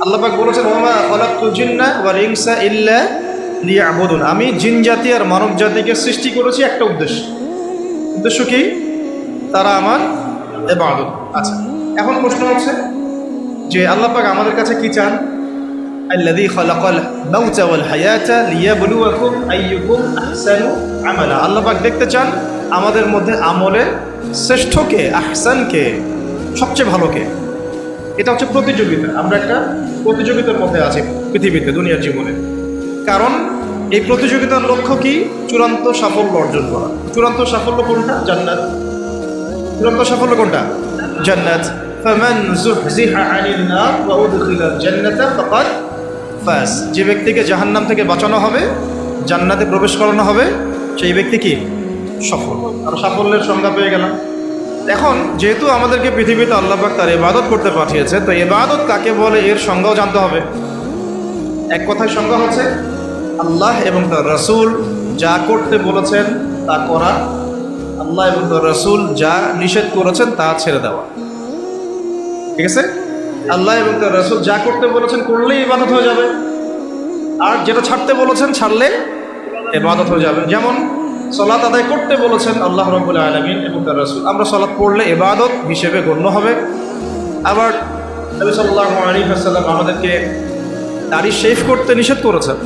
আল্লাহ পাক বলেছেন ওমা খালাকতুল জিন্না ওয়াল ইনসা ইল্লা লিয়াবুদুন, আমি জিন জাতি আর মানব জাতিকে সৃষ্টি করেছি একটা উদ্দেশ্য কি? তারা আমার ইবাদত। আচ্ছা, এখন প্রশ্ন হচ্ছে যে আল্লাহ পাক আমাদের কাছে কি চান? আল্লাযী খালাকাল মাউতা ওয়াল হায়াতা লিয়াবলুয়াকুম আইয়ুকুম আহসানু আমালা। আল্লাহ পাক দেখতে চান আমাদের মধ্যে আমলে শ্রেষ্ঠকে, আহসানকে, সবচেয়ে ভালোকে। এটা হচ্ছে প্রতিযোগিতা। আমরা একটা প্রতিযোগিতার মধ্যে আছি পৃথিবীতে, দুনিয়ার জীবনে। কারণ এই প্রতিযোগিতার লক্ষ্য কি? চূড়ান্ত সাফল্য অর্জন করা। চূড়ান্ত সাফল্য কোনটা? জান্নাত। চূড়ান্ত সাফল্য কোনটা? জান্নাত। ফামান যুহজিহা আনিন নার ওয়া উদখিলাল জান্নাতা ফাকাদ ফাজ। যে ব্যক্তিকে জাহান্নাম থেকে বাঁচানো হবে, জান্নাতে প্রবেশ করানো হবে, সেই ব্যক্তি কি? সফল। আর সাফল্যের সংজ্ঞা পেয়ে গেলাম। এখন যেহেতু আমাদেরকে পৃথিবীতে আল্লাহ পাক তার ইবাদত করতে পাঠিয়েছে, তো ইবাদত কাকে বলে এর সংজ্ঞাও জানতে হবে। এক কথায় সংজ্ঞা হচ্ছে আল্লাহ এবং তার রাসূল যা করতে বলেছেন তা করা, আল্লাহ এবং তার রাসূল যা নিষেধ করেছেন তা ছেড়ে দেওয়া। ঠিক আছে? আল্লাহ এবং তার রাসূল যা করতে বলেছেন করলেই ইবাদত হয়ে যাবে, আর যেটা ছাড়তে বলেছেন ছাড়লে ইবাদত হয়ে যাবে। যেমন সালাত আদায় করতে বলেছেন আল্লাহ রাব্বুল আলামিন এবং তার রাসূল, আমরা সালাত পড়লে ইবাদত হিসেবে গণ্য হবে। আবার নবী সাল্লাল্লাহু আলাইহি ওয়াসাল্লাম আমাদেরকে দাড়ি শেভ করতে নিষেধ করেছেন,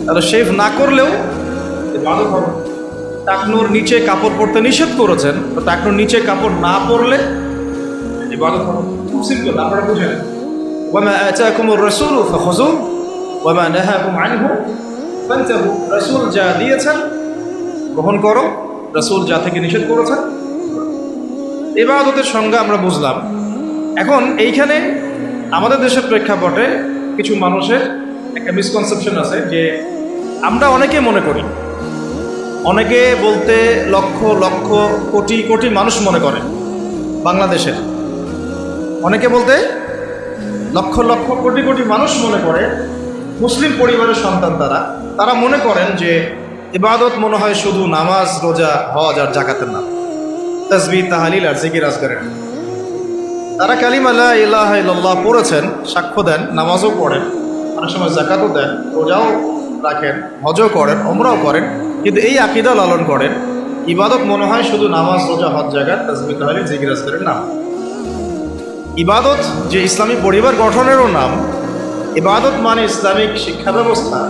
তাহলে শেভ না করলেও ইবাদত হবে। টাকনুর নিচে কাপড় পরতে নিষেধ করেছেন, তো টাকনুর নিচে কাপড় না পরলে ইবাদত হবে। খুব সিম্পল, আপনারা বুঝেন। ওয়ামা আতাকুমুর রাসূলু ফাখুযুহু ওয়ামা নাহাকুম আনহু ফান্তাহু। রাসূল যা দিয়েছেন গ্রহণ করো, রাসূল যা থেকে নিষেধ করেছেন। ইবাদতের সংজ্ঞা আমরা বুঝলাম। এখন এইখানে আমাদের দেশের প্রেক্ষাপটে কিছু মানুষের একটা মিসকনসেপশন আছে যে আমরা অনেকে মনে করি, অনেকে বলতে লক্ষ লক্ষ কোটি কোটি মানুষ মনে করে, বাংলাদেশের অনেকে বলতে লক্ষ লক্ষ কোটি কোটি মানুষ মনে করে, মুসলিম পরিবারের সন্তান তারা মনে করেন যে ইবাদত মনে হয় শুধু নামাজ, রোজা, হজ আর জাকাতের নাম, তাসবিহ, তাহলিল আর জিকির আজকারের। তারা কালিমা লা ইলাহা ইল্লাল্লাহ পড়েছেন, সাক্ষ্য দেন, নামাজও পড়েন, অনেক সময় জাকাতও দেন, রোজাও রাখেন, হজও করেন, ওমরাও করেন, কিন্তু এই আকীদা লালন করেন ইবাদত মনে হয় শুধু নামাজ, রোজা, হজ, জাকাত, তাসবিহ, তাহলিল, জিকির আজকারের নাম। ইবাদত যে ইসলামী পরিবার গঠনেরও নাম, ইবাদত মানে ইসলামিক শিক্ষা ব্যবস্থা,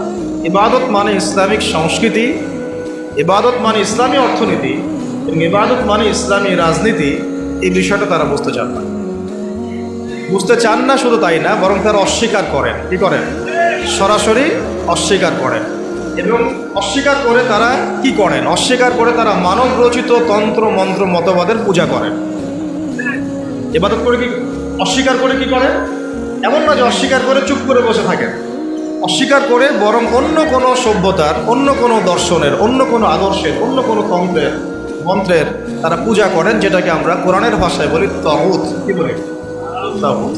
ইবাদত মানে ইসলামিক সংস্কৃতি, ইবাদত মানে ইসলামী অর্থনীতি এবং ইবাদত মানে ইসলামী রাজনীতি, এই বিষয়টা তারা বুঝতে চান না। বুঝতে চান না শুধু তাই না, বরং তারা অস্বীকার করেন। কি করেন? সরাসরি অস্বীকার করেন। এবং অস্বীকার করে তারা কি করেন? অস্বীকার করে তারা মানব রচিত তন্ত্র মন্ত্র মতবাদের পূজা করেন। ইবাদত করে কি অস্বীকার করে কি করেন? এমন না যে অস্বীকার করে চুপ করে বসে থাকেন, অস্বীকার করে বরং অন্য কোনো সভ্যতার, অন্য কোনো দর্শনের, অন্য কোনো আদর্শের, অন্য কোনো তন্ত্রের, মন্ত্রের তারা পূজা করেন, যেটাকে আমরা কোরআনের ভাষায় বলি তাগুত। কি বলি? তাগুত।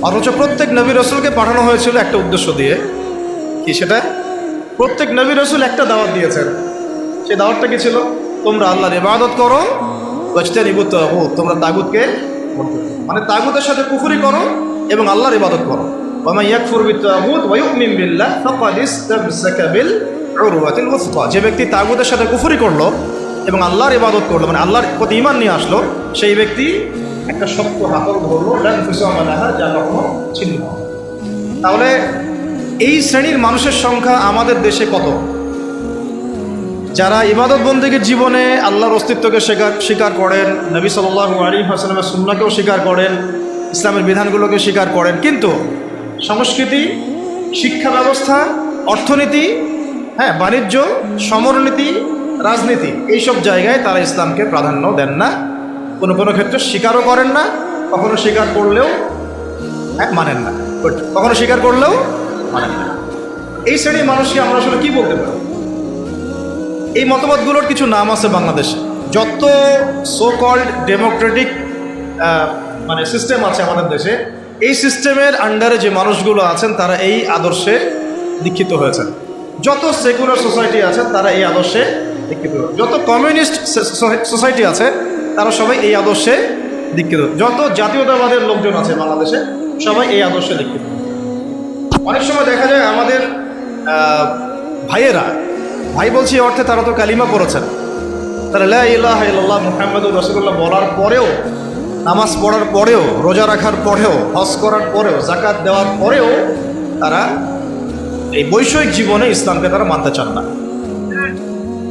অথচ প্রত্যেক নবী রাসূলকে পাঠানো হয়েছিল একটা উদ্দেশ্য দিয়ে। কি সেটা? প্রত্যেক নবী রাসূল একটা দাওয়াত দিয়েছেন। সেই দাওয়াতটা কি ছিল? তোমরা আল্লাহর ইবাদত করো, ওয়াজতানিবুত তাগুত, তোমরা তাগুতকে, মানে তাগুতের সাথে কুফরি করো এবং আল্লাহর ইবাদত করো। ওয়া ইয়াকফুর বিত-তাগুত ওয়া ইউমিন বিল্লাহ ফাকাদ ইসতামসাকা বিল উরওয়াতিল ওয়াসকা। যে ব্যক্তি তাগুতের সাথে কুফরি করলো এবং আল্লাহর ইবাদত করলো, মানে আল্লাহর প্রতি ঈমান নিয়ে আসলো, সেই ব্যক্তি একটা শক্ত হাতল ধরলো, লান ফিসামা লাহা, যা কখনো ছিন্ন হবে। তাহলে এই শ্রেণীর মানুষের সংখ্যা আমাদের দেশে কত? যারা ইবাদত বন্দেগীর জীবনে আল্লাহর অস্তিত্বকে স্বীকার করেন, নবী সাল্লাল্লাহু আলাইহি ওয়াসাল্লামের সুন্নাহকেও স্বীকার করেন, ইসলামের বিধানগুলোকে স্বীকার করেন, কিন্তু সংস্কৃতি, শিক্ষা ব্যবস্থা, অর্থনীতি, বাণিজ্য, সমরনীতি, রাজনীতি, এইসব জায়গায় তারা ইসলামকে প্রাধান্য দেন না। কোনো কোনো ক্ষেত্রে স্বীকারও করেন না, কখনো স্বীকার করলেও মানেন না, কখনো স্বীকার করলেও মানেন না। এই শ্রেণীর মানুষকে আমরা আসলে কি বলতে পারি? এই মতবাদগুলোর কিছু নাম আছে বাংলাদেশে। যত সো কল্ড ডেমোক্রেটিক মানে সিস্টেম আছে আমাদের দেশে, এই সিস্টেমের আন্ডারে যে মানুষগুলো আছেন তারা এই আদর্শে দীক্ষিত হয়েছেন। যত সেকুলার সোসাইটি আছে তারা এই আদর্শে দীক্ষিত, যত কমিউনিস্ট সোসাইটি আছে তারা সবাই এই আদর্শে দীক্ষিত, যত জাতীয়তাবাদের লোকজন আছে বাংলাদেশে সবাই এই আদর্শে দীক্ষিত। অনেক সময় দেখা যায় আমাদের ভাইয়েরা, ভাই বলছি এই অর্থে তারা তো কালিমা পড়েছেন, তারা লা ইলাহা ইল্লাল্লাহ মুহাম্মাদুর রাসূলুল্লাহ বলার পরেও, নামাজ পড়ার পরেও, রোজা রাখার পরেও, হজ করার পরেও, যাকাত দেওয়ার পরেও তারা এই বৈষয়িক জীবনে ইসলামকে তারা মানতে চান না।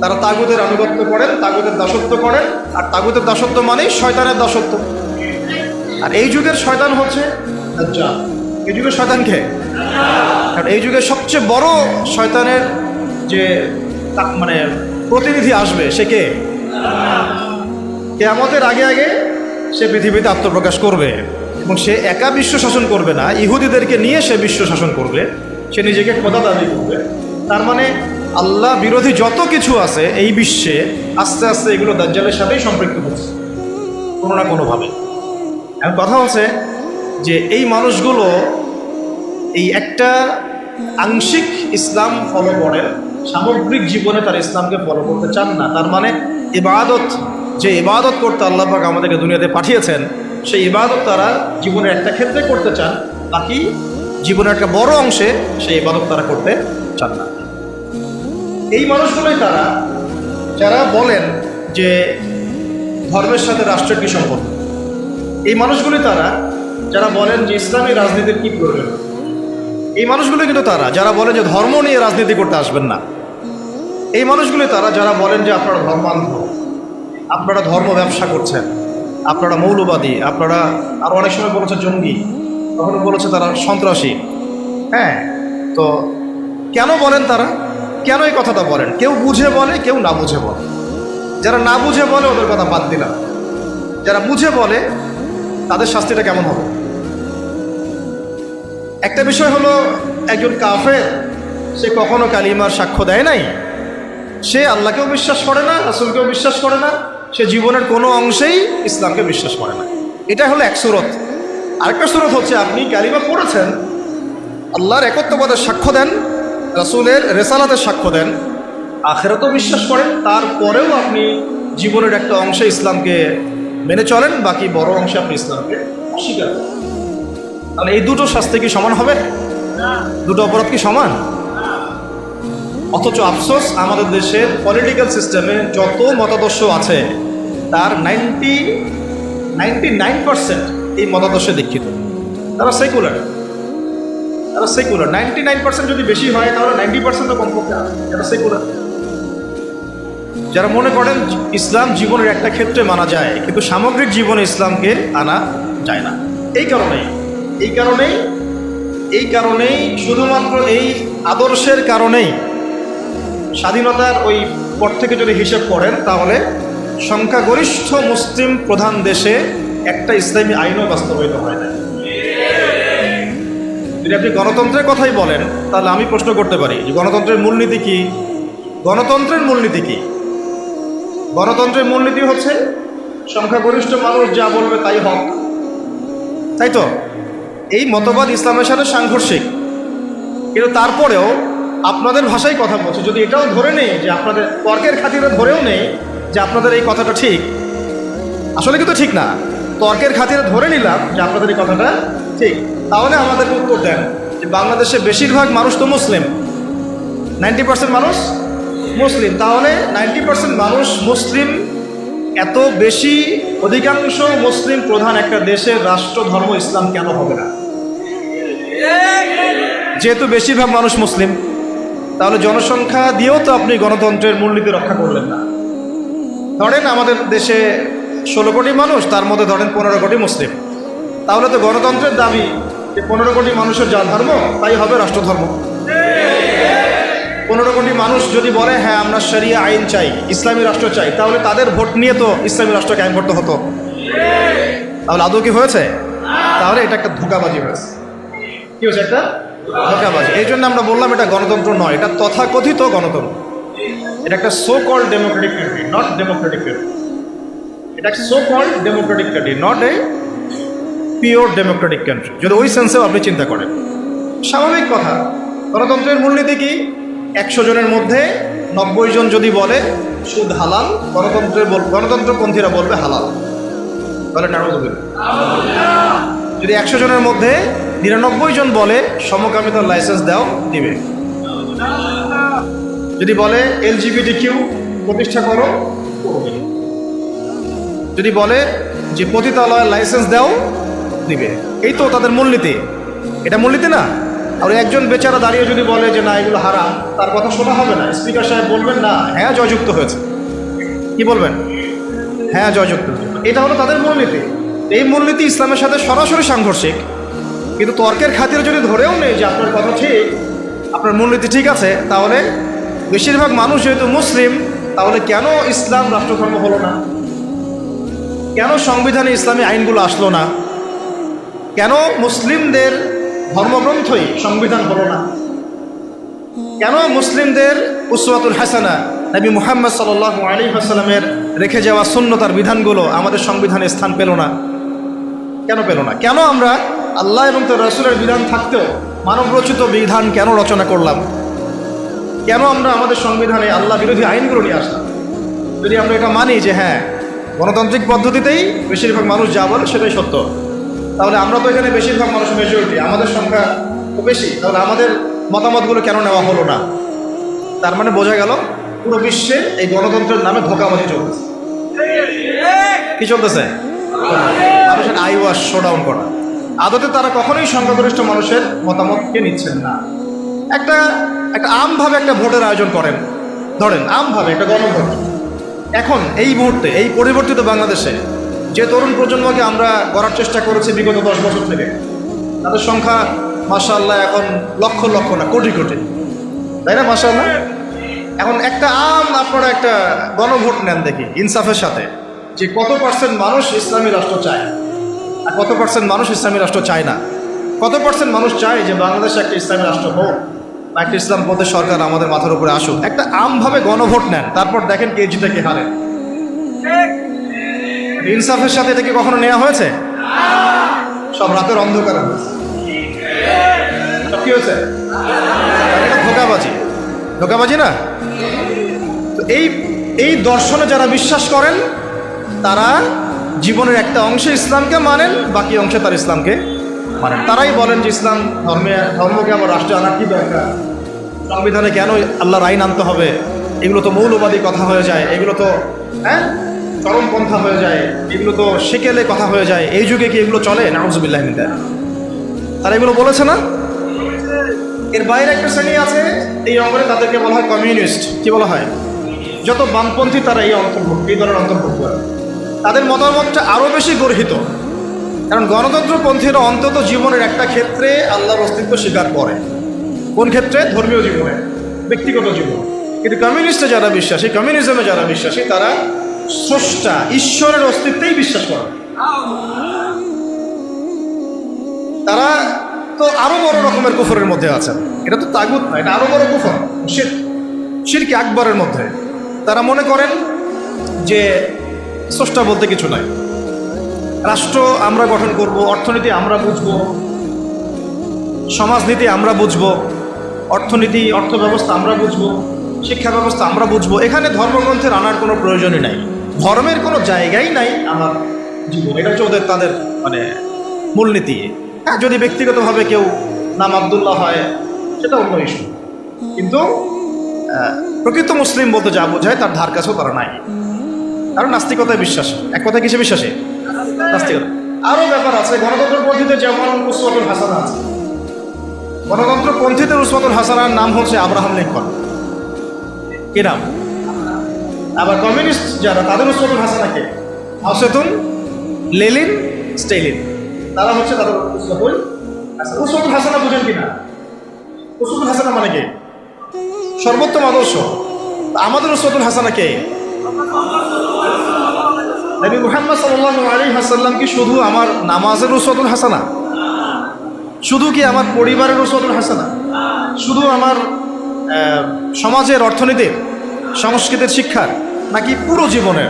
তারা তাগুতের আনুগত্য করেন, তাগুতের দাসত্ব করেন, আর তাগুতের দাসত্ব মানেই শয়তানের দাসত্ব। আর এই যুগের শয়তান হচ্ছে দাজ্জাল। এই যুগের শয়তানকে, কারণ এই যুগের সবচেয়ে বড় শয়তানের যে মানে প্রতিনিধি আসবে সে কে? কিয়ামতের আগে আগে সে পৃথিবীতে আত্মপ্রকাশ করবে, এবং সে একা বিশ্ব শাসন করবে না, ইহুদিদেরকে নিয়ে সে বিশ্ব শাসন করবে। সে নিজেকে খোদা দাবি করবে। তার মানে আল্লাহ বিরোধী যত কিছু আছে এই বিশ্বে আস্তে আস্তে এগুলো দাজ্জালের সাথেই সম্পৃক্ত হচ্ছে কোনো না কোনোভাবে। এখন কথা হচ্ছে যে এই মানুষগুলো এই একটা আংশিক ইসলাম ফলো করেন, সামগ্রিক জীবনে তারা ইসলামকে ফলো করতে চান না। তার মানে ইবাদত, যে ইবাদত করতে আল্লাহ পাক আমাদেরকে দুনিয়াতে পাঠিয়েছেন, সেই ইবাদত তারা জীবনের একটা ক্ষেত্রে করতে চান, বাকি জীবনের একটা বড় অংশে সেই ইবাদত তারা করতে চান না। এই মানুষগুলোই তারা যারা বলেন যে ধর্মের সাথে রাষ্ট্রের কি সম্পর্ক। এই মানুষগুলি তারা যারা বলেন যে ইসলামী রাজনীতির কি প্রয়োজন। এই মানুষগুলি কিন্তু তারা যারা বলেন যে ধর্ম নিয়ে রাজনীতি করতে আসবেন না। এই মানুষগুলি তারা যারা বলেন যে আপনারা ধর্মান্ধ, আপনারা ধর্ম ব্যবসা করছেন, আপনারা মৌলবাদী, আপনারা আরও অনেক সময় বলেছে জঙ্গি, কখনো বলেছে তারা সন্ত্রাসী। হ্যাঁ, তো কেন বলেন তারা? কেন এই কথাটা বলেন? কেউ বুঝে বলে, কেউ না বুঝে বলে। যারা না বুঝে বলে ওদের কথা বাদ দিলাম, যারা বুঝে বলে তাদের শাস্তিটা কেমন হবে? একটা বিষয় হলো, একজন কাফের সে কখনো কালিমার সাক্ষ্য দেয় নাই, সে আল্লাহকেও বিশ্বাস করে না, রাসূলকেও বিশ্বাস করে না, সে জীবনের কোনো অংশেই ইসলামকে বিশ্বাস করে না। এটা হলো এক সুরত। আরেকটা সুরত হচ্ছে আপনি কালিমা পড়েছেন, আল্লাহর একত্ববাদের সাক্ষ্য দেন, রাসূলের রেসালাতের সাক্ষ্য দেন, আখিরাতও বিশ্বাস করেন, তারপরেও আপনি জীবনের একটা অংশে ইসলামকে মেনে চলেন, বাকি বড় অংশে আপনি ইসলামকে অস্বীকার করেন। তাহলে এই দুটো শাস্তি কি সমান হবে? দুটো অপরাধ কি সমান? অথচ আফসোস, আমাদের দেশের পলিটিক্যাল সিস্টেমে যত মতাদর্শ আছে তার 99% এই মতাদর্শে দীক্ষিত। তারা সেকুলার, 99% যদি বেশি হয় তাহলে 90% কমপক্ষে যারা সেকুলার, যারা মনে করেন ইসলাম জীবনের একটা ক্ষেত্রে মানা যায় কিন্তু সামগ্রিক জীবনে ইসলামকে আনা যায় না। এই কারণেই শুধুমাত্র এই আদর্শের কারণেই স্বাধীনতার ওই পর থেকে যদি হিসেব করেন তাহলে সংখ্যাগরিষ্ঠ মুসলিম প্রধান দেশে একটা ইসলামী আইনও বাস্তবায়িত হয় না। যদি আপনি গণতন্ত্রের কথাই বলেন তাহলে আমি প্রশ্ন করতে পারি যে গণতন্ত্রের মূলনীতি কি? গণতন্ত্রের মূলনীতি হচ্ছে সংখ্যাগরিষ্ঠ মানুষ যা বলবে তাই হক, তাই তো? এই মতবাদ ইসলামের সাথে সাংঘর্ষিক, কিন্তু তারপরেও আপনাদের ভাষায় কথা বলছে। যদি এটাও ধরে নেই যে আপনাদের তর্কের খাতিরে ধরেও নেই যে আপনাদের এই কথাটা ঠিক, আসলে কিন্তু ঠিক না, তর্কের খাতিরে ধরে নিলাম যে আপনাদের এই কথাটা ঠিক, তাহলে আমাদেরকে উত্তর দেন যে বাংলাদেশে বেশিরভাগ মানুষ তো মুসলিম, 90% মানুষ মুসলিম, তাহলে 90% মানুষ মুসলিম, এত বেশি অধিকাংশ মুসলিম প্রধান একটা দেশের রাষ্ট্র ধর্ম ইসলাম কেন হবে না? যেহেতু বেশিরভাগ মানুষ মুসলিম, তাহলে জনসংখ্যা দিয়েও তো আপনি গণতন্ত্রের মূলনীতি রক্ষা করলেন না। ধরেন আমাদের দেশে 16 কোটি মানুষ, তার মধ্যে ধরেন 15 কোটি মুসলিম, তাহলে তো গণতন্ত্রের দাবি যে 15 কোটি মানুষের যা ধর্ম তাই হবে রাষ্ট্রধর্ম। 15 কোটি মানুষ যদি বলে হ্যাঁ আমরা শরিয়া আইন চাই, ইসলামী রাষ্ট্র চাই, তাহলে তাদের ভোট নিয়ে তো ইসলামী রাষ্ট্র কায়েম করতে হতো। তাহলে আদৌ কি হয়েছে? তাহলে এটা একটা ধোঁকাবাজি হয়েছে। কি হয়েছে? একটা ধোঁকাবাজি। এই জন্য আমরা বললাম এটা গণতন্ত্র নয়, এটা তথাকথিত গণতন্ত্র। এটা একটা so called democratic country, not democratic country. এটা so called democratic country, not a pure democratic country, যদি ওই সেন্সেও আপনি চিন্তা করেন। স্বাভাবিক কথা, গণতন্ত্রের মূলনীতি কি? 100 জনের মধ্যে 90 জন যদি বলে সুদ হালাল, গণতন্ত্রপন্থীরা বলবে হালাল, তাহলে নাউজুবিল্লাহ। যদি 100 জনের মধ্যে 99 জন বলে সমকামিতার লাইসেন্স দাও, দিবে। যদি বলে LGBTQ প্রতিষ্ঠা করো, করবে। যদি বলে যে পতিতালয়ের লাইসেন্স দাও, দিবে। এই তো তাদের মূলনীতি। এটা মূলনীতি না? আর একজন বেচারা দাঁড়িয়ে যদি বলে যে না এগুলো হারাম, তার কথা শোনা হবে না। স্পিকার সাহেব বলবেন না, হ্যাঁ জয়যুক্ত হয়েছে। কি বলবেন? হ্যাঁ জয়যুক্ত। এটা হলো তাদের মূলনীতি। এই মূলনীতি ইসলামের সাথে সরাসরি সাংঘর্ষিক, কিন্তু তর্কের খাতিরে যদি ধরেও নেই যে আপনার কথা ঠিক, আপনার মূলনীতি ঠিক আছে, তাহলে বেশিরভাগ মানুষ যেহেতু মুসলিম, তাহলে কেন ইসলাম রাষ্ট্রধর্ম হলো না? কেন সংবিধানে ইসলামী আইনগুলো আসলো না? কেন মুসলিমদের ধর্মগ্রন্থই সংবিধান হলো না? কেন মুসলিমদের উসওয়াতুল হাসানা নবী মুহাম্মদ সাল্লাল্লাহু আলাইহি ওয়াসাল্লামের রেখে যাওয়া সুন্নতার বিধানগুলো আমাদের সংবিধানে স্থান পেল না? কেন পেল না? কেন আমরা আল্লাহ এবং তার রাসূলের বিধান থাকতেও মানবরচিত বিধান কেন রচনা করলাম? কেন আমরা আমাদের সংবিধানে আল্লাহ বিরোধী আইনগুলো নিয়ে আসলাম? যদি আমরা এটা মানি যে হ্যাঁ গণতান্ত্রিক পদ্ধতিতেই বেশিরভাগ মানুষ যা বলে সেটাই সত্য, তাহলে আমরা তো এখানে বেশিরভাগ মানুষ মেজরিটি, আমাদের সংখ্যা তো বেশি, তাহলে আমাদের মতামতগুলো কেন নেওয়া হলো না? তার মানে বোঝা গেল পুরো বিশ্বে এই গণতন্ত্রের নামে ধোঁকাবাজি চলতেছে। কি চলতেছে? মানুষের আইওয়াশ শোডাউন করা। আদতে তারা কখনোই সংখ্যাগরিষ্ঠ মানুষের মতামতকে নিচ্ছেন না। একটা আমভাবে একটা ভোটের আয়োজন করেন, ধরেন আমভাবে একটা গণভোট। এখন এই মুহূর্তে এই পরিবর্তিত বাংলাদেশে যে তরুণ প্রজন্মকে আমরা গড়ার চেষ্টা করেছি বিগত 10 বছর থেকে, তাদের সংখ্যা মাশাআল্লাহ এখন লক্ষ লক্ষ না কোটি কোটি, তাই না? মাশাআল্লাহ। এখন একটা আপনারা একটা গণভোট নেন দেখি ইনসাফের সাথে, যে কত পার্সেন্ট মানুষ ইসলামী রাষ্ট্র চায় আর কত পার্সেন্ট মানুষ ইসলামী রাষ্ট্র চায় না। কত পার্সেন্ট মানুষ চায় যে বাংলাদেশে একটা ইসলামী রাষ্ট্র হোক বা একটা ইসলাম পথের সরকার আমাদের মাথার উপরে আসুক। একটা আমভাবে গণভোট নেন, তারপর দেখেন কে জিতে কে হারে। ইনসাফের সাথে এটা কি কখনো নেওয়া হয়েছে? সব রাতের অন্ধকার হয়েছে। সব কি হয়েছে? এটা ধোঁকাবাজি, ধোঁকাবাজি না? তো এই দর্শনে যারা বিশ্বাস করেন তারা জীবনের একটা অংশে ইসলামকে মানেন, বাকি অংশে তার ইসলামকে মানেন। তারাই বলেন যে ইসলাম ধর্মকে আবার রাষ্ট্রে আনার কি দরকার, সংবিধানে কেন আল্লাহর আইন আনতে হবে, এগুলো তো মৌলবাদী কথা হয়ে যায়, এগুলো তো চরমপন্থা হয়ে যায়, এগুলো তো সেকেলে কথা হয়ে যায়, এই যুগে কি এগুলো চলে? নাউজুবিল্লাহ মিন যালিক। তারা এগুলো বলেছে না? এর বাইরে একটা শ্রেণী আছে এই অঙ্গনে, তাদেরকে বলা হয় কমিউনিস্ট। কি বলা হয়? যত বামপন্থী তারা এই ধরনের অন্তর্ভুক্ত। তাদের মতামতটা আরও বেশি গর্হিত, কারণ গণতন্ত্রপন্থীরা অন্তত জীবনের একটা ক্ষেত্রে আল্লাহর অস্তিত্ব স্বীকার করে। কোন ক্ষেত্রে? ধর্মীয় জীবনে, ব্যক্তিগত জীবন। কিন্তু কমিউনিস্টে যারা বিশ্বাসী, কমিউনিজমে যারা বিশ্বাসী, তারা স্রষ্টা ঈশ্বরের অস্তিত্বেই বিশ্বাস করে। তারা তো আরো বড় রকমের কুফরের মধ্যে আছেন। এটা তো তাগুত না, এটা আরো বড় কুফর, শিরক আকবরের মধ্যে। তারা মনে করেন যে স্রষ্টা বলতে কিছু নাই, রাষ্ট্র আমরা গঠন করব, অর্থনীতি আমরা বুঝবো, সমাজনীতি আমরা বুঝবো, অর্থনীতি অর্থ ব্যবস্থা আমরা বুঝবো, শিক্ষা ব্যবস্থা আমরা বুঝবো। এখানে ধর্মগ্রন্থের আনার কোনো প্রয়োজনই নাই, ধর্মের কোনো জায়গাই নাই আমার জীবন। এটা হচ্ছে ওদের তাদের মানে মূলনীতি। হ্যাঁ, যদি ব্যক্তিগতভাবে কেউ নাম আব্দুল্লাহ হয় সেটা অন্য ইস্যু, কিন্তু প্রকৃত মুসলিম বলতে যা বোঝায় তার ধার কাছেও তারা নাই। কারণ নাস্তিকতায় বিশ্বাস, এক কথায় কিসে বিশ্বাসী? নাস্তিকতা। আরও ব্যাপার আছে। গণতন্ত্রপন্থীতে যেমন উসওয়াতুল হাসানা আছে, গণতন্ত্রপন্থীদের উসওয়াতুল হাসানার নাম হচ্ছে আব্রাহাম লিঙ্কন। কি নাম? আবার কমিউনিস্ট যারা, তাদের উসওয়াতুল হাসানা কে? Mao Tse-tung, Lenin, স্টেলিন। তারা হচ্ছে তাদের উসওয়াতুল হাসানা। উসওয়াতুল হাসানা বুঝেন কিনা? উসওয়াতুল হাসানা মানে কি? সর্বোত্তম আদর্শ। আমাদের উসওয়াতুল হাসানা কে? নবী মুহাম্মদ সাল্লাল্লাহু আলাইহি ওয়াসাল্লাম কি শুধু আমার নামাজের উসওয়াতুল হাসানা? শুধু কি আমার পরিবারের উসওয়াতুল হাসানা? শুধু আমার সমাজের, অর্থনীতির, সংস্কৃতির, শিক্ষার, নাকি পুরো জীবনের?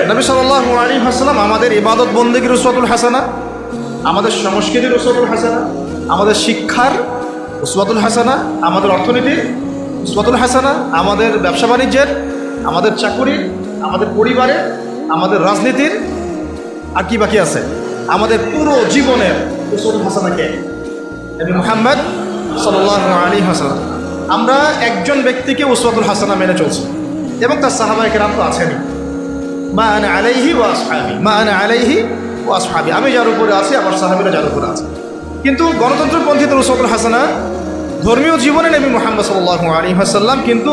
নবী সাল্লাল্লাহু আলাইহি ওয়াসাল্লাম আমাদের ইবাদত বন্দেগীর উসওয়াতুল হাসানা, আমাদের সংস্কৃতির উসওয়াতুল হাসানা, আমাদের শিক্ষার উসওয়াতুল হাসানা, আমাদের অর্থনীতির উসওয়াতুল হাসানা, আমাদের ব্যবসা বাণিজ্যের, আমাদের চাকুরির, আমাদের পরিবারের, আমাদের রাজনীতির, আর কি বাকি আছে? আমাদের পুরো জীবনের উসওয়াতুল হাসানা কে? নবী মুহাম্মদ সাল্লাল্লাহু আলাইহি ওয়াসাল্লাম। আমরা একজন ব্যক্তিকে উসওয়াতুল হাসানা মেনে চলছি এবং তার সাহাবায়ে কেরাম তো আছেনই। মা আনা আলাইহি ওয়া আসহাবি, মা আনা আলাইহি ওয়া আসহাবি, আমি যার উপরে আছি আমার সাহাবীরা যার উপরে আছে। কিন্তু গণতন্ত্রপন্থীদের উসওয়াতুল হাসানা ধর্মীয় জীবনে নবী মুহাম্মদ সাল্লাল্লাহু আলাইহি ওয়াসাল্লাম, কিন্তু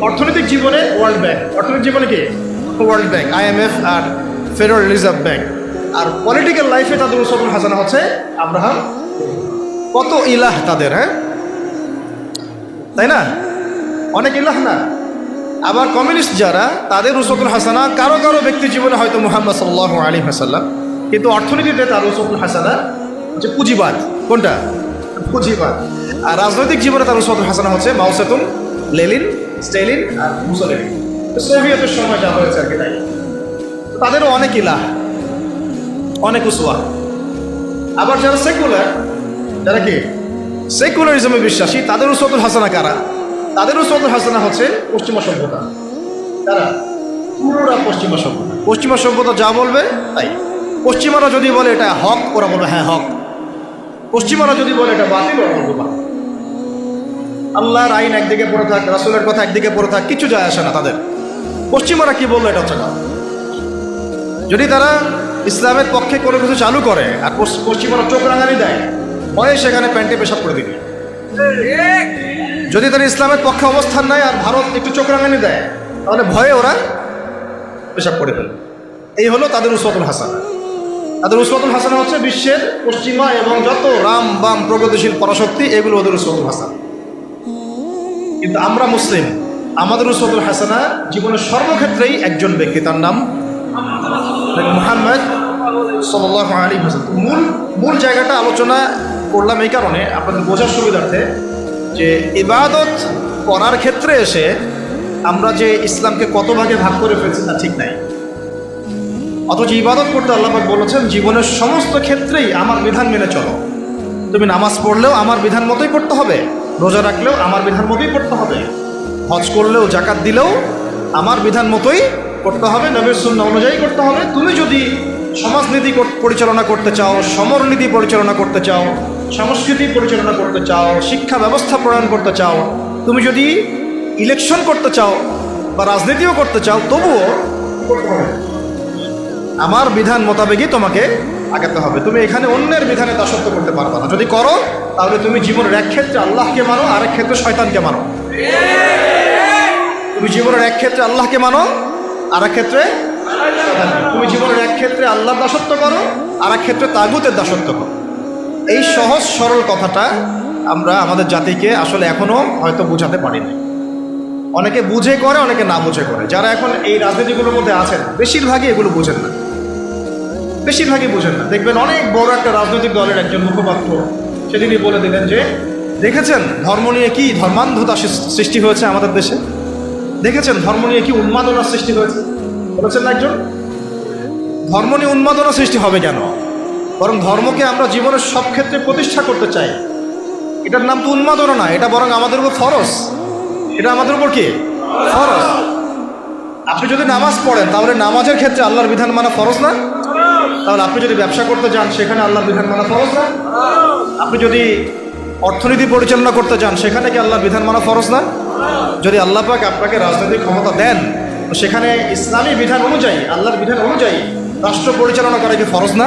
অর্থনৈতিক জীবনে ওয়ার্ল্ড ব্যাংক, অর্থনৈতিক জীবনে কি ওয়ার্ল্ড ব্যাংক, IMF আর ফেডারেল রিজার্ভ ব্যাংক। আর পলিটিক্যাল লাইফে তাদের উসওয়াতুল হাসানা হচ্ছে আব্রাহাম। কত ইলাহ তাদের, হ্যাঁ তাই না? অনেক ইলাহ না? আবার কমিউনিস্ট যারা, তাদের উসওয়াতুল হাসানা কারো কারো ব্যক্তি জীবনে হয়তো মুহাম্মদ সাল্লাল্লাহু আলাইহি ওয়াসাল্লাম, কিন্তু অর্থনীতিতে তার উসওয়াতুল হাসানা হচ্ছে পুঁজিবাদ। কোনটা? পুঁজিবাদ। আর রাজনৈতিক জীবনে তার উসওয়াতুল হাসানা হচ্ছে মাও সেতুং, লেনিন, স্টেলিন আর মুসোলিনি। সোভিয়েতের সময় যা হয়েছে আর কি, তাই তাদেরও অনেক ইলাহ, অনেক উসওয়া। আবার যারা সেকুলার, যারা কি সেকুলারিজমে বিশ্বাসী, তাদের উসওয়াতুল হাসানা কারা? তাদের উসওয়াতুল হাসানা হচ্ছে পশ্চিমা সভ্যতা। তারা পুরোটা পশ্চিমা সভ্যতা, পশ্চিমা সভ্যতা যা বলবে তাই। পশ্চিমারা যদি বলে এটা হক, ওরা বলবে হ্যাঁ হক। পশ্চিমারা যদি বলে এটা বাতিল, ওরা বলবে বাতিল। আল্লাহর আইন একদিকে পড়ে থাক, রাসূলের কথা একদিকে পড়ে থাক, কিছু যায় আসে না তাদের। পশ্চিমারা কি বললো এটা হচ্ছে না। যদি তারা ইসলামের পক্ষে কোনো কিছু চালু করে আর পশ্চিমারা চোখ রাঙানি দেয়, ভয়ে সেখানে প্যান্টে পেশাব করে দিবে। যদি তারা ইসলামের পক্ষে অবস্থান নেয় আর ভারত একটু চোখ রাঙানি দেয়, তাহলে ভয়ে ওরা পেশাব করে ফেলবে। এই হলো তাদের উসওয়াতুল হাসানা। তাদের উসওয়াতুল হাসানা হচ্ছে বিশ্বের পশ্চিমা এবং যত রাম বাম প্রগতিশীল পরাশক্তি, এগুলো ওদের উসওয়াতুল হাসানা। কিন্তু আমরা মুসলিম, আমাদের উসওয়াতুল হাসানা জীবনের সর্বক্ষেত্রেই একজন ব্যক্তি, তার নাম মুহাম্মদ সাল্লাল্লাহু আলাইহি ওয়াসাল্লাম। মূল জায়গাটা আলোচনা করলাম এই কারণে, আপনাদের বোঝার সুবিধার্থে, যে ইবাদত করার ক্ষেত্রে এসে আমরা যে ইসলামকে কত ভাগে ভাগ করে ফেলছি তা ঠিক নাই। অথচ ইবাদত করতে আল্লাহ পাক বলেছেন জীবনের সমস্ত ক্ষেত্রেই আমার বিধান মেনে চলো। তুমি নামাজ পড়লেও আমার বিধান মতোই পড়তে হবে, রোজা রাখলেও আমার বিধান মতোই পড়তে হবে, হজ করলেও জাকাত দিলেও আমার বিধান মতোই করতে হবে, নবীর সুন্নাহ অনুযায়ী করতে হবে। তুমি যদি সমাজনীতি পরিচালনা করতে চাও, সমরনীতি পরিচালনা করতে চাও, সংস্কৃতি পরিচালনা করতে চাও, শিক্ষা ব্যবস্থা প্রণয়ন করতে চাও, তুমি যদি ইলেকশন করতে চাও বা রাজনীতিও করতে চাও, তবুও আমার বিধান মোতাবেকই তোমাকে আগাতে হবে। তুমি এখানে অন্যের বিধানে দাসত্ব করতে পারবে না। যদি করো তাহলে তুমি জীবনের এক ক্ষেত্রে আল্লাহকে মানো, আরেক ক্ষেত্রে শয়তানকে মানো। তুমি জীবনের এক ক্ষেত্রে আল্লাহকে মানো, আরেক ক্ষেত্রে তুমি জীবনের এক ক্ষেত্রে আল্লাহর দাসত্ব করো, আরেক ক্ষেত্রে তাগুতের দাসত্ব করো। এই সহজ সরল কথাটা আমরা আমাদের জাতিকে আসলে এখনো হয়তো বোঝাতে পারিনি। অনেকে বুঝে করে, অনেকে না বুঝে করে। যারা এখন এই রাজনীতিগুলোর মধ্যে আছেন বেশিরভাগই এগুলো বোঝেন না, বেশিরভাগই বোঝেন না। দেখবেন অনেক বড় একটা রাজনৈতিক দলের একজন মুখপাত্র সেদিনই বলে দিলেন যে দেখেছেন ধর্ম নিয়ে কি ধর্মান্ধতা সৃষ্টি হয়েছে আমাদের দেশে, দেখেছেন ধর্ম নিয়ে কি উন্মাদনা সৃষ্টি হয়েছে। বলেছেন না একজন, ধর্ম নিয়ে উন্মাদনা সৃষ্টি হবে কেন, বরং ধর্মকে আমরা জীবনের সব ক্ষেত্রে প্রতিষ্ঠা করতে চাই। এটার নাম তো উন্মাদনা না, এটা বরং আমাদের উপর ফরজ। এটা আমাদের উপর কি ফরজ। আপনি যদি নামাজ পড়েন তাহলে নামাজের ক্ষেত্রে আল্লাহর বিধান মানা ফরজ না? তাহলে আপনি যদি ব্যবসা করতে যান সেখানে আল্লাহর বিধান মানা ফরজ না? আপনি যদি অর্থনীতি পরিচালনা করতে যান সেখানে কি আল্লাহর বিধান মানা ফরজ না? যদি আল্লাহ পাক আপনাকে রাজনৈতিক ক্ষমতা দেন তো সেখানে ইসলামী বিধান অনুযায়ী, আল্লাহর বিধান অনুযায়ী রাষ্ট্র পরিচালনা করা কি ফরজ না?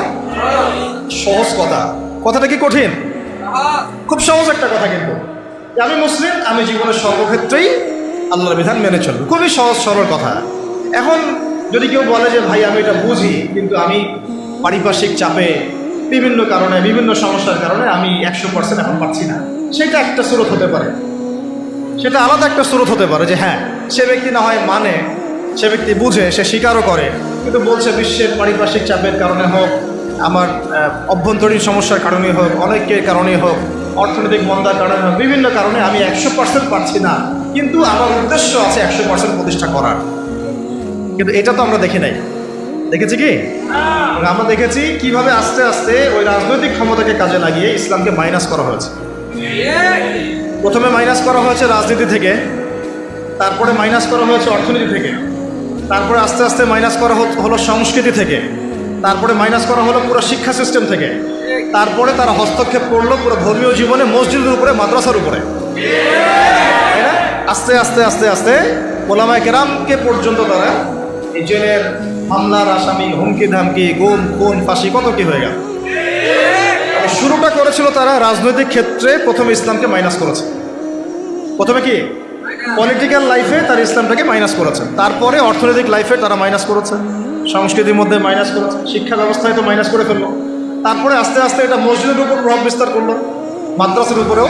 সহজ কথা। কথাটা কি কঠিন? খুব সহজ একটা কথা। কিন্তু আমি মুসলিম, আমি জীবনের সর্বক্ষেত্রেই আল্লাহর বিধান মেনে চলব, খুবই সহজ সরল কথা। এখন যদি কেউ বলে যে ভাই আমি এটা বুঝি, কিন্তু আমি পারিপার্শ্বিক চাপে বিভিন্ন কারণে, বিভিন্ন সমস্যার কারণে আমি 100% এখন পাচ্ছি না, সেটা একটা স্রোত হতে পারে, সেটা আলাদা একটা স্রোত হতে পারে। যে হ্যাঁ, সে ব্যক্তি না হয় মানে, সে ব্যক্তি বুঝে, সে স্বীকারও করে, কিন্তু বলছে বিশ্বের পারিপার্শ্বিক চাপের কারণে হোক, আমার অভ্যন্তরীণ সমস্যার কারণে হোক, অনেকের কারণে হোক, অর্থনৈতিক মন্দার কারণে হোক, বিভিন্ন কারণে আমি 100% পারছি না, কিন্তু আমার উদ্দেশ্য আছে 100% প্রতিষ্ঠা করার। কিন্তু এটা তো আমরা দেখি নাই। দেখেছি কি? আমরা দেখেছি কিভাবে আস্তে আস্তে ওই রাজনৈতিক ক্ষমতাকে কাজে লাগিয়ে ইসলামকে মাইনাস করা হয়েছে। প্রথমে মাইনাস করা হয়েছে রাজনীতি থেকে, তারপরে মাইনাস করা হয়েছে অর্থনীতি থেকে, তারপরে আস্তে আস্তে মাইনাস করা হলো সংস্কৃতি থেকে, তারপরে মাইনাস করা হলো পুরো শিক্ষা সিস্টেম থেকে। তারপরে তারা হস্তক্ষেপ করলো পুরো ধর্মীয় জীবনে, মসজিদের উপরে, মাদ্রাসার উপরে, তাই না? আস্তে আস্তে আস্তে আস্তে ওলামায়ে কেরামকে পর্যন্ত তারা এই জেলের মামলার আসামি, হুমকি ধামকি, গুম খুন ফাঁসি কত কি হয়ে গেল। শুরুটা করেছিল তারা রাজনৈতিক ক্ষেত্রে, প্রথমে ইসলামকে মাইনাস করেছে। প্রথমে কি পলিটিক্যাল লাইফে তারা ইসলামটাকে মাইনাস করেছে, তারপরে অর্থনৈতিক লাইফে তারা মাইনাস করেছে, সংস্কৃতির মধ্যে মাইনাস করেছে, শিক্ষা ব্যবস্থায় তো মাইনাস করে ফেললো। তারপরে আস্তে আস্তে এটা মসজিদের উপর প্রভাব বিস্তার করলো, মাদ্রাসার উপরেও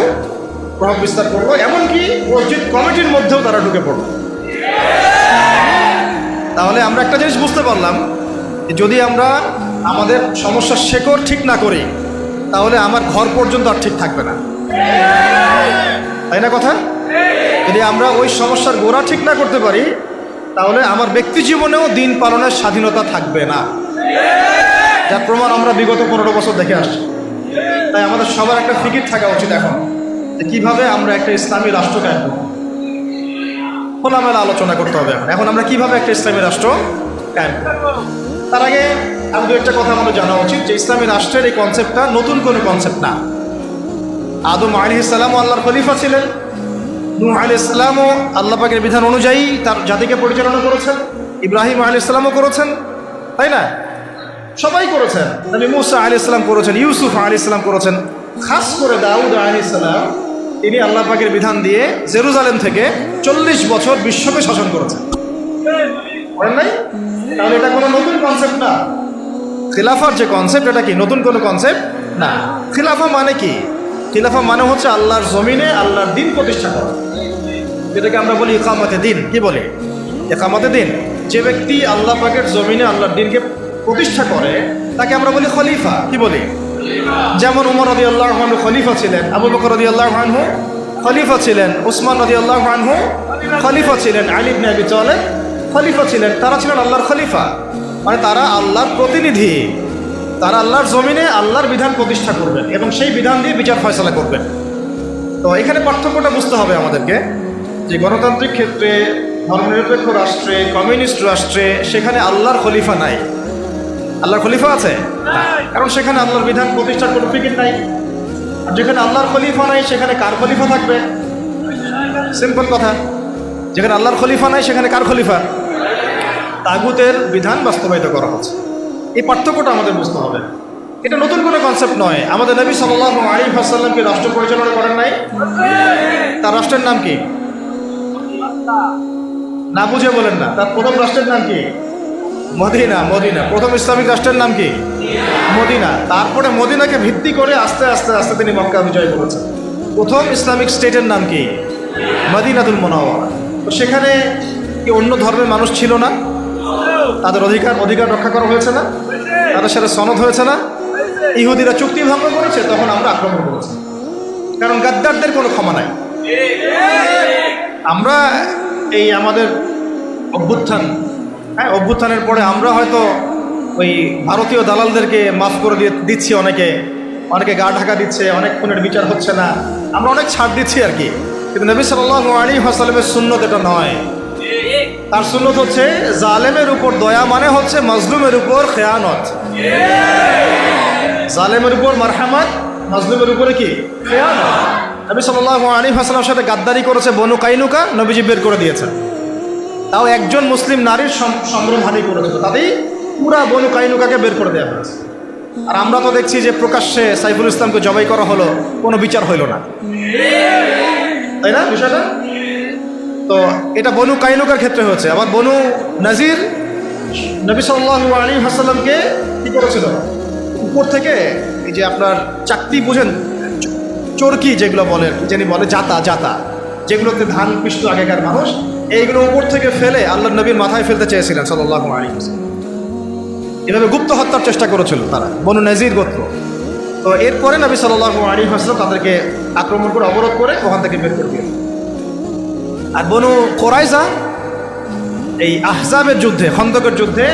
প্রভাব বিস্তার করলো, এমনকি মসজিদ কমিটির মধ্যেও তারা ঢুকে পড়লো। তাহলে আমরা একটা জিনিস বুঝতে পারলাম, যদি আমরা আমাদের সমস্যার শেকড় ঠিক না করি তাহলে আমার ঘর পর্যন্ত আর ঠিক থাকবে না, তাই না কথা? যদি আমরা ওই সমস্যার গোড়া ঠিক না করতে পারি তাহলে আমার ব্যক্তি জীবনেও দিন পালনের স্বাধীনতা থাকবে না, যার প্রমাণ আমরা বিগত 15 বছর দেখে আসছি। তাই আমাদের সবার একটা ফিকির থাকা উচিত এখন যে কীভাবে আমরা একটা ইসলামী রাষ্ট্র কায়েম করব। খোলামেলা আলোচনা করতে হবে এখন আমরা কিভাবে একটা ইসলামী রাষ্ট্র কায়েম করব। তার আগে আমি দু একটা কথা আমাদের জানা উচিত যে ইসলামী রাষ্ট্রের এই কনসেপ্টটা নতুন কোনো কনসেপ্ট না। আদম আলাইহিস সালামও আল্লাহর খলিফা ছিলেন, নূহ আলাইহিস সালামও আল্লাহ পাকের বিধান অনুযায়ী তার জাতিকে পরিচালনা করেছেন, ইব্রাহিম আলাইহিস সালামও করেছেন, তাই না? সবাই করেছেন। নবী মুসা আলাইহিস সালাম করেছেন, ইউসুফ আলাইহিস সালাম করেছেন, খাস করে দাউদ আলাইহিস সালাম তিনি আল্লাহ পাকের বিধান দিয়ে জেরুজালেম থেকে 40 বছর বিশ্বকে শাসন করেছেন, বলেন নাই? তাহলে এটা কোনো নতুন কনসেপ্ট না। খিলাফার যে কনসেপ্ট এটা কি নতুন কোনো কনসেপ্ট না। খিলাফা মানে কি? খিলাফা মানে হচ্ছে আল্লাহর জমিনে আল্লাহর দিন প্রতিষ্ঠা করা, যেটাকে আমরা বলি ইকামতে দিন। কি বলি? ইকামতে দিন। যে ব্যক্তি আল্লাহ পাকের জমিনে আল্লাহর দিনকে প্রতিষ্ঠা করে তাকে আমরা বলি খলিফা। কি বলি? যেমন উমর রাদিয়াল্লাহু আনহু খলিফা ছিলেন, আবু বকর রাদিয়াল্লাহু আনহু খলিফা ছিলেন, উসমান রাদিয়াল্লাহু আনহু খলিফা ছিলেন, আলী ইবনে আবি তালেব খলিফা ছিলেন। তারা ছিলেন আল্লাহর খলিফা, মানে তারা আল্লাহর প্রতিনিধি। তারা আল্লাহর জমিনে আল্লাহর বিধান প্রতিষ্ঠা করবেন এবং সেই বিধান দিয়ে বিচার ফয়সালা করবেন। তো এখানে পার্থক্যটা বুঝতে হবে আমাদেরকে যে গণতান্ত্রিক ক্ষেত্রে, ধর্মনিরপেক্ষ রাষ্ট্রে, কমিউনিস্ট রাষ্ট্রে সেখানে আল্লাহর খলিফা নাই। আল্লাহর খলিফা আছে? কারণ সেখানে আল্লাহর বিধান প্রতিষ্ঠার কোনো ফিকির নাই। আর যেখানে আল্লাহর খলিফা নাই সেখানে কার খলিফা থাকবে? সিম্পল কথা, যেখানে আল্লাহর খলিফা নাই সেখানে কার খলিফা? তাগুতের বিধান বাস্তবায়িত করা হচ্ছে। এই পার্থক্যটা আমাদের বুঝতে হবে। এটা নতুন কোনো কনসেপ্ট নয়। আমাদের নবী সাল্লাল্লাহু আলাইহি ওয়াসাল্লাম কি রাষ্ট্র পরিচালনা করেন নাই? তার রাষ্ট্রের নাম কি? না বুঝে বলেন না। তার প্রথম রাষ্ট্রের নাম কি? মদিনা। মদিনা প্রথম ইসলামিক রাষ্ট্রের নাম কি? মদিনা। তারপরে মদিনাকে ভিত্তি করে আস্তে আস্তে আস্তে তিনি মক্কা বিজয় করেছেন। প্রথম ইসলামিক স্টেটের নাম কি? মদিনাতুল মুনাওয়ারা। তো সেখানে কি অন্য ধর্মের মানুষ ছিল না? তাদের অধিকার রক্ষা করা হয়েছে না? তাদের সাথে সনদ হয়েছে না? ইহুদিরা চুক্তি ভঙ্গ করেছে, তখন আমরা আক্রমণ করেছি। কারণ গাদ্দারদের কোনো ক্ষমা নাই। আমরা এই আমাদের অভ্যুত্থানের পরে আমরা হয়তো ওই ভারতীয় দালালদেরকে মাফ করে দিচ্ছি, অনেকে গা ঢাকা দিচ্ছে, অনেক খুনের বিচার হচ্ছে না, আমরা অনেক ছাড় দিচ্ছি আর কি। কিন্তু নবী সাল্লাল্লাহু আলাইহি ওয়াসাল্লামের সুন্নত এটা নয়। তার সুন্নত হচ্ছে জালেমের উপর দয়া, মানে হচ্ছে মাজলুমের উপর খেয়ানত। জালেমের উপর মারহামাত, মাজলুমের উপরে কি? খেয়ানত। নবী সাল্লাল্লাহু আলাইহি ওয়াসাল্লামের সাথে গাদ্দারি করেছে বনু কাইনুকা, নবীজি বের করে দিয়েছেন। তাও একজন মুসলিম নারীর সম্ভ্রমহানি করেছিল, তাতেই পুরা বনু কাইনুকাকে বের করে দেওয়া হয়েছে। আর আমরা তো দেখছি যে প্রকাশ্যে সাইফুল ইসলামকে জবাই করা হলো, কোনো বিচার হইল না, তাই না বিষয়টা? তো এটা বনু কাইনুকার ক্ষেত্রে হয়েছে। আবার বনু নাজির নবী সাল্লাল্লাহু আলাইহি ওয়াসাল্লামকে কি করেছিল? উপর থেকে এই যে আপনার চাকতি বুঝেন, চরকি যেগুলো বলে, জাতা যেগুলোতে ধান পিষত আগেকার মানুষ, এইগুলো উপর থেকে ফেলে আল্লাহর নবীর মাথায় ফেলতে চেয়েছিলেন সাল্লাল্লাহু আলাইহি ওয়াসাল্লাম। এভাবে গুপ্ত হত্যার চেষ্টা করেছিল তারা, বনু নাজির গোত্র। তো এরপরে নবী সাল্লাল্লাহু আলাইহি ওয়াসাল্লাম তাদেরকে আক্রমণ করে অবরোধ করে ওখান থেকে বের করে দিয়েছেন। আর বনু কোরাইজা এই আহজাবের যুদ্ধে, খন্দকের যুদ্ধে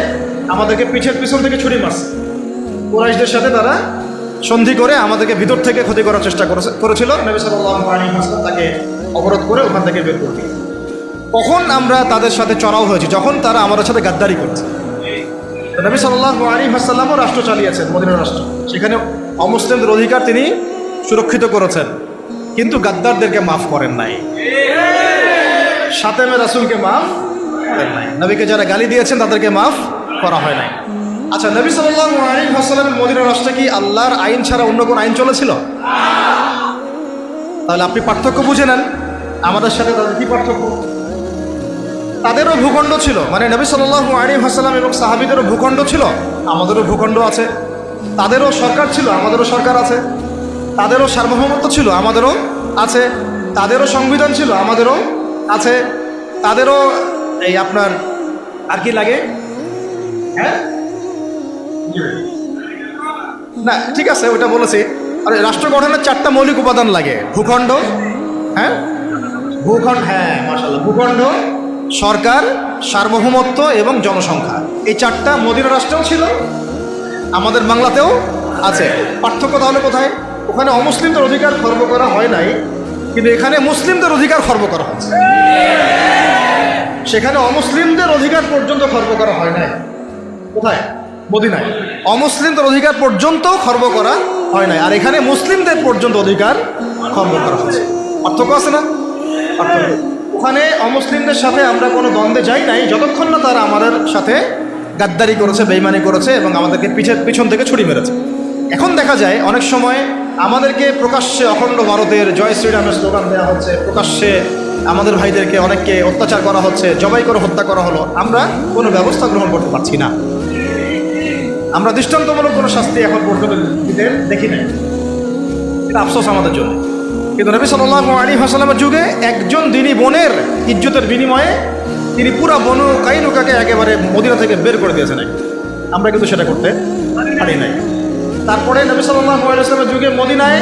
আমাদেরকে পিছন থেকে ছুরি মারছে। কুরাইশদের সাথে তারা সন্ধি করে আমাদেরকে ভিতর থেকে ক্ষতি করার চেষ্টা করেছিল। নবী সাল্লাল্লাহু আলাইহি ওয়াসাল্লাম তাকে অবরোধ করে ওখান থেকে বের করে দিয়েছে। কখন আমরা তাদের সাথে চড়াও হয়েছি? যখন তারা আমাদের সাথে গাদ্দারি করেছে। নবী সাল্লাল্লাহু আলাইহি ওয়াসাল্লামও রাষ্ট্র চালিয়েছেন, মদিনার রাষ্ট্র। সেখানে অমুসলিমদের অধিকার তিনি সুরক্ষিত করেছেন, কিন্তু গাদ্দারদেরকে মাফ করেন নাই, শাতেমে রাসূলকে মাফ করেন নাই, নবীকে যারা গালি দিয়েছেন তাদেরকে মাফ করা হয় নাই। আচ্ছা, নবী সাল্লাল্লাহু আলাইহি ওয়াসাল্লামের মদিনা রাষ্ট্রে কি আল্লাহর আইন ছাড়া অন্য কোন আইন চলেছিল? তাহলে আপনি পার্থক্য বুঝে নেন আমাদের সাথে তাদের কি পার্থক্য। তাদেরও ভূখণ্ড ছিল, মানে নবী সাল্লাল্লাহু আলাইহি ওয়াসাল্লাম এবং সাহাবীদেরও ভূখণ্ড ছিল, আমাদেরও ভূখণ্ড আছে। তাদেরও সরকার ছিল, আমাদেরও সরকার আছে। তাদেরও সার্বভৌমত্ব ছিল, আমাদেরও আছে। তাদেরও সংবিধান ছিল, আমাদেরও আছে। তাদেরও এই আপনার আর কি লাগে, হ্যাঁ না ঠিক আছে ওটা বলেছি। আর রাষ্ট্র গঠনের 4টা মৌলিক উপাদান লাগে: ভূখণ্ড, হ্যাঁ ভূখণ্ড, হ্যাঁ মাশাআল্লাহ, ভূখণ্ড, সরকার, সার্বভৌমত্ব এবং জনসংখ্যা। এই 4টা মদিনা রাষ্ট্রেও ছিল, আমাদের বাংলাতেও আছে। পার্থক্য তাহলে কোথায়? ওখানে অমুসলিমদের অধিকার খর্ব করা হয় নাই, কিন্তু এখানে মুসলিমদের অধিকার খর্ব করা হচ্ছে। সেখানে অমুসলিমদের অধিকার পর্যন্ত খর্ব করা হয় নাই। কোথায়? মদিনায়। অমুসলিমদের অধিকার পর্যন্ত খর্ব করা হয় নাই, আর এখানে মুসলিমদের পর্যন্ত অধিকার খর্ব করা হচ্ছে। পার্থক্য আছে না? পার্থক্য। ওখানে অমুসলিমদের সাথে আমরা কোনো দ্বন্দ্বে যাই নাই যতক্ষণ না তারা আমাদের সাথে গাদ্দারি করেছে, বেইমানি করেছে এবং আমাদেরকে পিছন থেকে ছুরি মেরেছে। এখন দেখা যায় অনেক সময় আমাদেরকে প্রকাশ্যে অখণ্ড ভারতের জয় শ্রীরামের স্লোগান দেওয়া হচ্ছে, প্রকাশ্যে আমাদের ভাইদেরকে অনেককে অত্যাচার করা হচ্ছে, জবাই করে হত্যা করা হলো, আমরা কোনো ব্যবস্থা গ্রহণ করতে পারছি না। আমরা দৃষ্টান্তমূলক কোনো শাস্তি এখন পর্যন্ত দিতে দেখি নাই, এটা আফসোস আমাদের জন্য। কিন্তু নবী সাল্লাল্লাহু আলাইহি ওয়াসাল্লামের যুগে একজন দিনী বোনের ইজ্জতের বিনিময়ে তিনি পুরা বনু কাইনুকাকে একেবারে মদিনা থেকে বের করে দিয়েছেন। আমরা কিন্তু সেটা করতে পারি নাই। তারপরে নবী সাল্লাল্লাহু আলাইহি ওয়াসাল্লামের যুগে মদিনায়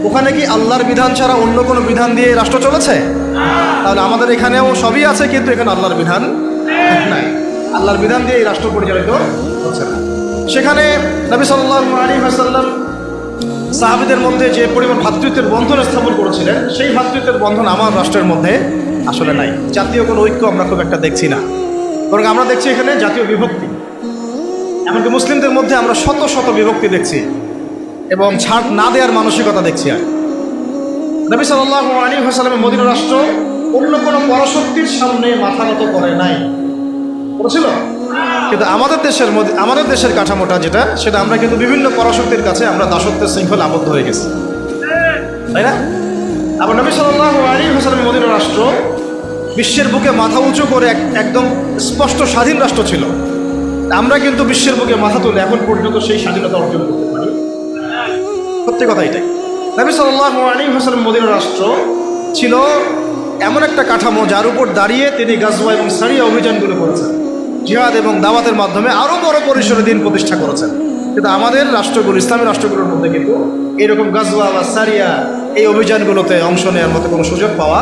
ওখানে কি আল্লাহর বিধান ছাড়া অন্য কোনো বিধান দিয়ে রাষ্ট্র চলেছে? তাহলে আমাদের এখানেও সবই আছে, কিন্তু এখানে আল্লাহর বিধান নাই। আল্লাহর বিধান দিয়ে এই রাষ্ট্র পরিচালিত হচ্ছে না। সেখানে নবী সাল্লাল্লাহু আলাইহি ওয়াসাল্লাম সাহাবীদের মধ্যে যে পরিমাণ ভ্রাতৃত্বের বন্ধন স্থাপন করেছিলেন, সেই ভ্রাতৃত্বের বন্ধন আমার রাষ্ট্রের মধ্যে আসলে নাই। জাতীয় কোনো ঐক্য আমরা খুব একটা দেখছি না, বরং আমরা দেখছি এখানে জাতীয় বিভক্তি। এমনকি মুসলিমদের মধ্যে আমরা শত শত বিভক্তি দেখছি এবং ছাড় না দেওয়ার মানসিকতা দেখছি। আর নবী সাল্লাল্লাহু আলাইহি ওয়াসাল্লামের মদিনা রাষ্ট্র অন্য কোনো পরাশক্তির সামনে মাথা নত করে নাই, করেছিল। কিন্তু আমাদের দেশের কাঠামোটা যেটা, সেটা আমরা কিন্তু বিভিন্ন পরাশক্তির কাছে আমরা দাসত্বের শৃঙ্খলে আবদ্ধ হয়ে গেছি, তাই না? আবার নবী সাল্লাল্লাহু আলাইহি ওয়াসাল্লামের মদিনা রাষ্ট্র বিশ্বের বুকে মাথা উঁচু করে একদম স্পষ্ট স্বাধীন রাষ্ট্র ছিল। আমরা কিন্তু বিশ্বের বুকে মাথা তুলে এখন পর্যন্ত সেই স্বাধীনতা অর্জন করতে পারি। সত্যি কথা এটাই। নবী সাল্লাল্লাহু আলাইহি ওয়াসাল্লামের মদিনা রাষ্ট্র ছিল এমন একটা কাঠামো যার উপর দাঁড়িয়ে তিনি গাজওয়া এবং সারিয়া অভিযানগুলো করেছেন, জিহাদ এবং দাওয়াতের মাধ্যমে আরও বড় পরিসরে দিন প্রতিষ্ঠা করেছেন। কিন্তু আমাদের রাষ্ট্রগুলো, ইসলামী রাষ্ট্রগুলোর মধ্যে কিন্তু এরকম গাজওয়া বা সারিয়া এই অভিযানগুলোতে অংশ নেওয়ার মতো কোনো সুযোগ পাওয়া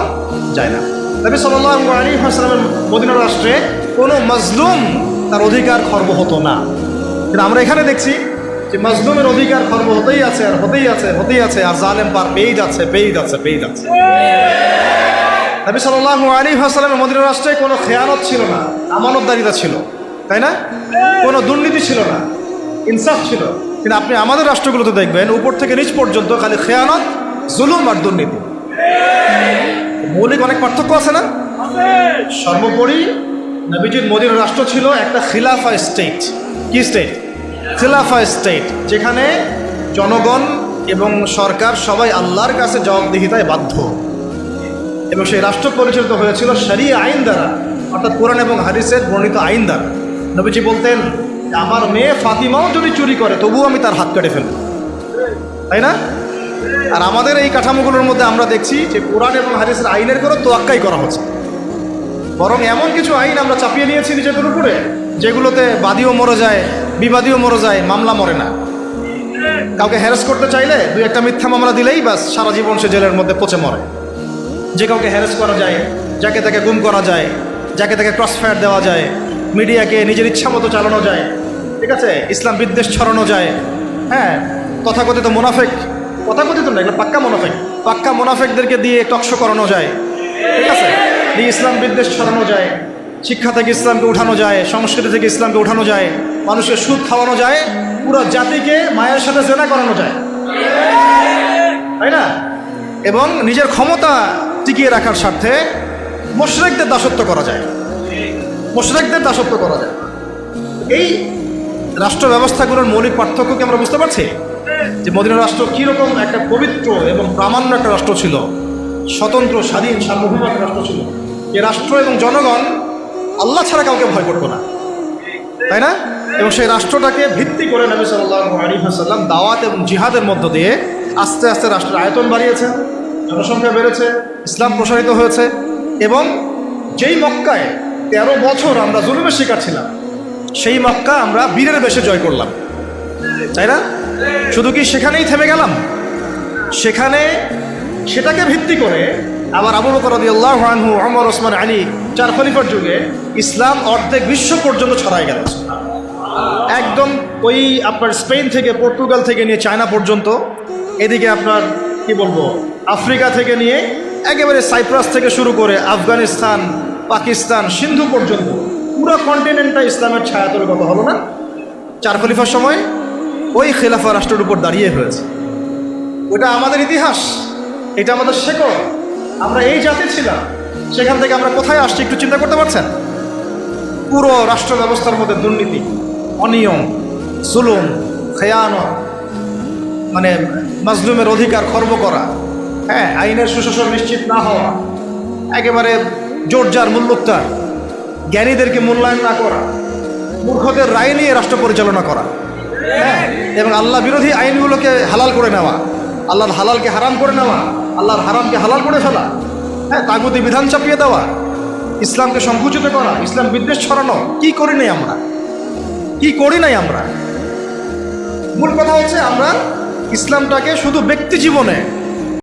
যায় না। নবী সাল্লাল্লাহু আলাইহি ওয়াসাল্লামের মদিনা রাষ্ট্রে কোনো মাজলুম তার অধিকার খর্ব হতো না। কিন্তু আমরা এখানে দেখছি যে মাজলুমের অধিকার খর্ব হতেই আছে আর হতেই আছে, হতেই আছে, আর জালেম পার পেয়ে যাচ্ছে। নবী সাল্লাল্লাহু আলাইহি ওয়াসাল্লামের মদিনা রাষ্ট্রে কোনো খেয়ানত ছিল না, আমানতদারিতা ছিল, তাই না? কোনো দুর্নীতি ছিল না, ইনসাফ ছিল। কিন্তু আপনি আমাদের রাষ্ট্রগুলোতে দেখবেন উপর থেকে নিচ পর্যন্ত খালি খেয়ানত, জুলুম আর দুর্নীতি। মৌলিক অনেক পার্থক্য আছে না? সর্বোপরি নবীজির মদিনা রাষ্ট্র ছিল একটা খিলাফা স্টেট। কি স্টেট? খিলাফা স্টেট, যেখানে জনগণ এবং সরকার সবাই আল্লাহর কাছে জবাবদিহিতায় বাধ্য, এবং সেই রাষ্ট্র পরিচালিত হয়েছিল শরিয়া আইন দ্বারা, অর্থাৎ কোরআন এবং হাদিসের বর্ণিত আইন দ্বারা। নবীজি বলতেন, আমার মেয়ে ফাতিমাও যদি চুরি করে তবুও আমি তার হাত কেটে ফেলব, তাই না? আর আমাদের এই কাঠামোগুলোর মধ্যে আমরা দেখছি যে কোরআন এবং হাদিসের আইনের কোনো তোয়াক্কাই করা হচ্ছে, বরং এমন কিছু আইন আমরা চাপিয়ে নিয়েছি নিজেদের উপরে যেগুলোতে বাদীও মরে যায়, বিবাদীও মরে যায়, মামলা মরে না। কাউকে হ্যারাস করতে চাইলে 2-1টা মিথ্যা মামলা দিলেই বাস সারা জীবন সে জেলের মধ্যে পচে মরে। যে কাউকে হ্যারাস করা যায়, যাকে তাকে গুম করা যায়, যাকে তাকে ক্রস ফায়ার দেওয়া যায়, মিডিয়াকে নিজের ইচ্ছা মতো চালানো যায়, ঠিক আছে, ইসলাম বিদ্বেষ ছড়ানো যায়। হ্যাঁ, তথাকথিত মুনাফেক, তথাকথিত না, এগুলো পাক্কা মুনাফেকদেরকে দিয়ে টকশো করানো যায়, ঠিক আছে, দিয়ে ইসলাম বিদ্বেষ ছড়ানো যায়, শিক্ষা থেকে ইসলামকে উঠানো যায়, সংস্কৃতি থেকে ইসলামকে উঠানো যায়, মানুষের সুদ খাওয়ানো যায়, পুরো জাতিকে মায়ের সাথে জেনা করানো যায়। তাই না? এবং নিজের ক্ষমতা টিকিয়ে রাখার স্বার্থে মুশরিকদের দাসত্ব করা যায়, মুশরিকদের দাসত্ব করা যায়। এই রাষ্ট্র ব্যবস্থাগুলোর মৌলিক পার্থক্য কি আমরা বুঝতে পারছি? যে মদিনা রাষ্ট্র কীরকম একটা পবিত্র এবং প্রামাণ্য একটা রাষ্ট্র ছিল, স্বতন্ত্র স্বাধীন সার্বভৌম একটা রাষ্ট্র ছিল। এই রাষ্ট্র এবং জনগণ আল্লাহ ছাড়া কাউকে ভয় করতো না, তাই না? এবং সেই রাষ্ট্রটাকে ভিত্তি করে নবী সাল্লাল্লাহু আলাইহি ওয়াসাল্লাম দাওয়াত এবং জিহাদের মধ্য দিয়ে আস্তে আস্তে রাষ্ট্রের আয়তন বাড়িয়েছেন, জনসংখ্যা বেড়েছে, ইসলাম প্রসারিত হয়েছে। এবং যেই মক্কায় 13 বছর আমরা জুলুমের শিকার ছিলাম, সেই মক্কা আমরা বীরের বেশে জয় করলাম, তাই না? শুধু কি সেখানেই থেমে গেলাম? সেটাকে ভিত্তি করে আবার আবু বকর রাদিয়াল্লাহু আনহু, ওমর, ওসমান, আলী 4 খলিফার যুগে ইসলাম অর্ধেক বিশ্ব পর্যন্ত ছড়াই গেল। একদম ওই আপনার স্পেন থেকে, পর্তুগাল থেকে নিয়ে চায়না পর্যন্ত, এদিকে আপনার কি বলবো আফ্রিকা থেকে নিয়ে একেবারে সাইপ্রাস থেকে শুরু করে আফগানিস্তান, পাকিস্তান, সিন্ধু পর্যন্ত পুরো কন্টিনেন্টটা ইসলামের ছায়াতলগত হলো না 4 খলিফার সময়? ওই খেলাফা রাষ্ট্রের উপর দাঁড়িয়ে হয়েছে। ওটা আমাদের ইতিহাস, এটা আমাদের শেকড়। আমরা এই জাতি ছিলাম, সেখান থেকে আমরা কোথায় আসছি একটু চিন্তা করতে পারছেন? পুরো রাষ্ট্র ব্যবস্থার মধ্যে দুর্নীতি, অনিয়ম, জুলুম, খেয়ানত, মানে মাজলুমের অধিকার খর্ব করা, হ্যাঁ, আইনের সুশাসন নিশ্চিত না হওয়া, একেবারে জোরজার মুল্লুকতার, জ্ঞানীদেরকে মূল্যায়ন না করা, মূর্খদের রায় নিয়ে রাষ্ট্র পরিচালনা করা, হ্যাঁ, এবং আল্লাহ বিরোধী আইনগুলোকে হালাল করে নেওয়া, আল্লাহর হালালকে হারাম করে নেওয়া, আল্লাহর হারামকে হালাল করে ফেলা, হ্যাঁ, তাগুতি বিধান চাপিয়ে দেওয়া, ইসলামকে সংকুচিত করা, ইসলাম বিদ্বেষ ছড়ানো। কি করি নাই আমরা? কি করি নাই আমরা? মূল কথা হচ্ছে আমরা ইসলামটাকে শুধু ব্যক্তি জীবনে